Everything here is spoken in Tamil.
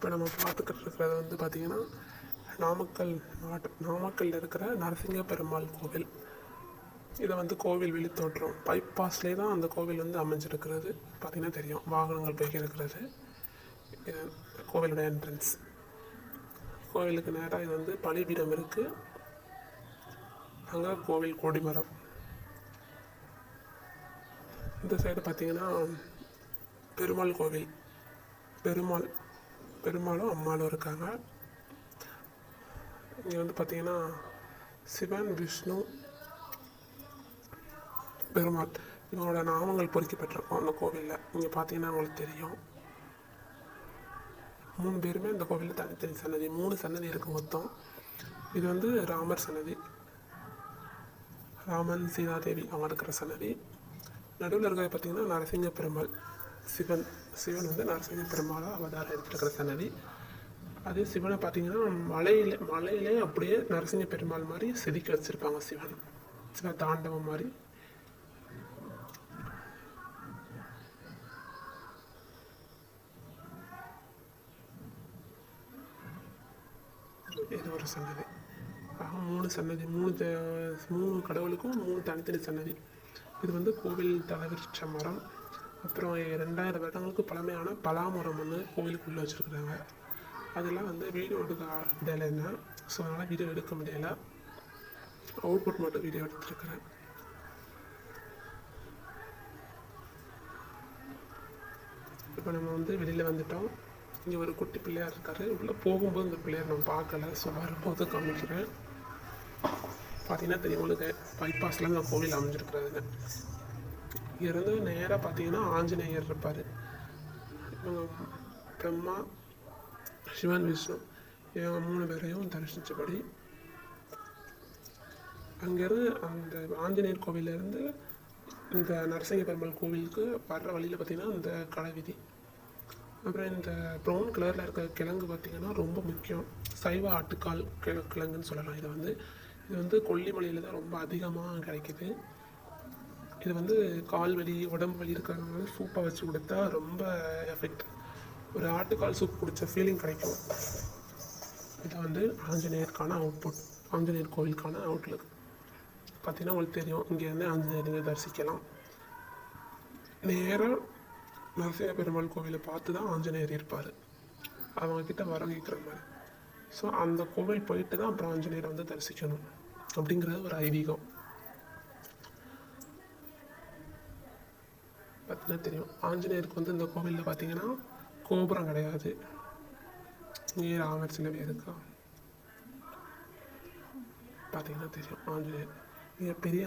இப்போ நம்ம பார்த்துக்கிட்டு இருக்கிறது வந்து பார்த்திங்கன்னா நாமக்கல்லில் இருக்கிற நரசிங்க பெருமாள் கோவில். இதை வந்து கோவில் வெளித்தோற்றம் பைபாஸ்லேயே தான் அந்த கோவில் வந்து அமைஞ்சிருக்கிறது. பார்த்திங்கன்னா தெரியும், வாகனங்கள் போய்க்கு இருக்கிறது. இது கோவிலோட என்ட்ரன்ஸ். கோவிலுக்கு நேராக இது வந்து பலிபீடம் இருக்குது. அங்கே கோவில் கொடிமரம். இந்த சைடு பார்த்திங்கன்னா பெருமாள் கோவில். பெருமாளும் அம்மாளும் இருக்காங்க. இங்கே வந்து பார்த்திங்கன்னா சிவன், விஷ்ணு, பெருமாள் இவங்களோட நாமங்கள் பொறிக்கப்பட்டிருக்கோம் அந்த கோவிலில். இங்கே பார்த்தீங்கன்னா உங்களுக்கு தெரியும், 3 பேருமே இந்த கோவிலில் தனித்தனி சன்னதி, 3 சன்னதி இருக்குது மொத்தம். இது வந்து ராமர் சன்னதி, ராமன் சீதாதேவி அவங்க இருக்கிற சன்னதி. நடுவில் இருக்கிறது பார்த்திங்கன்னா நரசிங்க பெருமாள், சிவன் வந்து நரசிங்க பெருமாளாக அவதாரம் எடுத்துருக்கிற சன்னதி. அதே சிவனை பார்த்திங்கன்னா மலையிலே அப்படியே நரசிங்க பெருமாள் மாதிரி செதுக்கி வச்சுருப்பாங்க. சிவ தாண்டவம் மாதிரி. இது ஒரு சன்னதி. 3 சன்னதி, 3 கடவுளுக்கும் 3 தனித்தனி சன்னதி. இது வந்து கோவில் தலைவிருட்ச மரம். அப்புறம் 2000 வருடங்களுக்கு பழமையான பலாமரம் வந்து கோவிலுக்குள்ளே வச்சுருக்குறாங்க. அதெல்லாம் வந்து வீடியோ எடுக்க முடியலைன்னா, ஸோ அதனால் வீடியோ எடுக்க முடியலை. அவுட்புட் மட்டும் வீடியோ எடுத்துருக்கிறேன். இப்போ நம்ம வந்து வெளியில் வந்துட்டோம். இங்கே ஒரு குட்டி பிள்ளையார் இருக்கார். உள்ளே போகும்போது இந்த பிள்ளையார் நம்ம பார்க்கல, ஸோ வரும்போது காமிக்கிறேன். பார்த்தீங்கன்னா தெரியும் உங்களுக்கு, பைபாஸில் இந்த கோவில் அமைஞ்சிருக்கிறாருங்க. இங்கேருந்து நேராக பார்த்தீங்கன்னா ஆஞ்சநேயர் இருப்பார். இவங்க பிரம்மா, சிவன், விஷ்ணு இவங்க 3 பேரையும் தரிசித்தபடி அங்கேருந்து அந்த ஆஞ்சநேயர் கோவிலேருந்து இந்த நரசிங்க பெருமாள் கோவிலுக்கு வர்ற வழியில் பார்த்திங்கன்னா இந்த கடை வீதி. அப்புறம் இந்த ப்ரௌன் கலரில் இருக்கிற கிழங்கு பார்த்திங்கன்னா ரொம்ப முக்கியம். சைவ ஆட்டுக்கால் கிழங்குன்னு சொல்லலாம். இது வந்து கொல்லிமலையில் தான் ரொம்ப அதிகமாக கிடைக்கிது. இது வந்து கால் வலி, உடம்பு வலி இருக்கிறவங்க சூப்பாக வச்சு கொடுத்தா ரொம்ப எஃபெக்ட். ஒரு ஆட்டுக்கால் சூப் குடித்த ஃபீலிங் கிடைக்கும். இது வந்து ஆஞ்சநேயருக்கான அவுட்புட், ஆஞ்சநேயர் கோவிலுக்கான அவுட்லுக். பார்த்திங்கன்னா உங்களுக்கு தெரியும், இங்கேருந்து ஆஞ்சநேயர் தரிசிக்கலாம். நேராக நரசிங்க பெருமாள் கோவிலை பார்த்து தான் ஆஞ்சநேயர் இருப்பார். அவங்கக்கிட்ட வரம் கேட்குற மாதிரி. ஸோ அந்த கோவில் போயிட்டு தான் அப்புறம் ஆஞ்சநேயரை வந்து தரிசிக்கணும் அப்படிங்கிறது ஒரு ஐதீகம். பார்த்தீங்கன்னா தெரியும், ஆஞ்சநேயருக்கு வந்து இந்த கோவிலில் பார்த்தீங்கன்னா கோபுரம் கிடையாது. இங்கே ராமர் சிலைவே இருக்கா, பார்த்தீங்கன்னா தெரியும். ஆஞ்சநேயர் இங்கே பெரிய